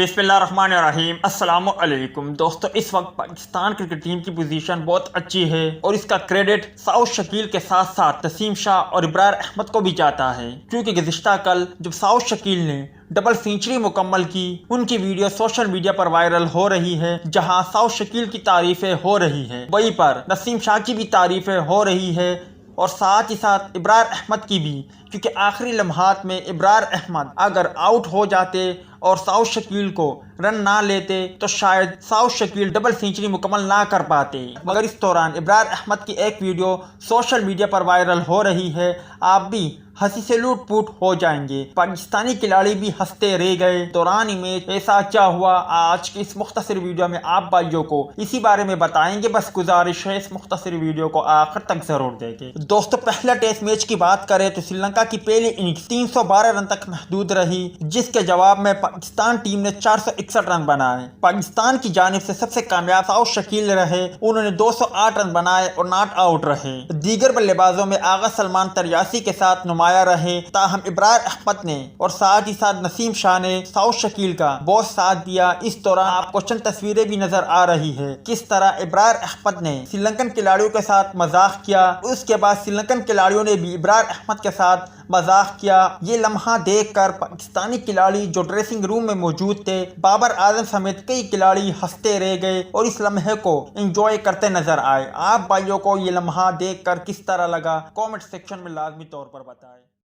बिस्मिल्लाहिर्रहमानिर्रहीम। अस्सलाम वालेकुम दोस्तों, इस वक्त पाकिस्तान क्रिकेट टीम की पोजीशन बहुत अच्छी है और इसका क्रेडिट साउथ शकील के साथ साथ नसीम शाह और इब्रार अहमद को भी जाता है, क्योंकि गुज़िश्ता कल जब साउथ शकील ने डबल सेंचुरी मुकम्मल की, उनकी वीडियो सोशल मीडिया पर वायरल हो रही है, जहां साउथ शकील की तारीफें हो रही है, वहीं पर नसीम शाह की भी तारीफें हो रही है और साथ ही साथ इब्रार अहमद की भी, क्योंकि आखिरी लम्हात में इब्रार अहमद अगर आउट हो जाते और साउथ शकील को रन ना लेते तो शायद साउथ शकील डबल सेंचुरी मुकम्मल ना कर पाते। मगर इस दौरान इब्रार अहमद की एक वीडियो सोशल मीडिया पर वायरल हो रही है, आप भी हंसी से लूट पूट हो जाएंगे। पाकिस्तानी खिलाड़ी भी हंसते रह गए। दौरान मैच ऐसा क्या हुआ, आज की इस मुख्तसर वीडियो में आप भाइयों को इसी बारे में बताएंगे। बस गुजारिश है इस मुख्तसर वीडियो को आखिर तक जरूर देखें। दोस्तों, पहला टेस्ट मैच की बात करें तो श्रीलंका की पहली इनिंग्स 312 रन तक महदूद रही, जिसके जवाब में पाकिस्तान टीम ने 461 रन बनाए। पाकिस्तान की जानिब से सबसे कामयाब साउथ शकील रहे, उन्होंने 208 रन बनाए और नॉट आउट रहे। दीगर बल्लेबाजों में आगा सलमान 83 के साथ नुमाया रहे, ताहम इब्रार अहमद ने और साथ ही साथ नसीम शाह ने साउथ शकील का बहुत साथ दिया। इस दौरान आपको चंद तस्वीरें भी नजर आ रही है किस तरह इब्रार अहमद ने श्रीलंकन खिलाड़ियों के साथ मजाक किया, उसके बाद श्रीलंकन खिलाड़ियों ने भी इब्रार अहमद के साथ मजाक किया। ये लम्हा देखकर पाकिस्तानी खिलाड़ी जो ड्रेसिंग रूम में मौजूद थे, बाबर आजम समेत कई खिलाड़ी हंसते रह गए और इस लम्हे को एंजॉय करते नजर आए। आप भाइयों को ये लम्हा देखकर किस तरह लगा, कमेंट सेक्शन में लाजमी तौर पर बताएं।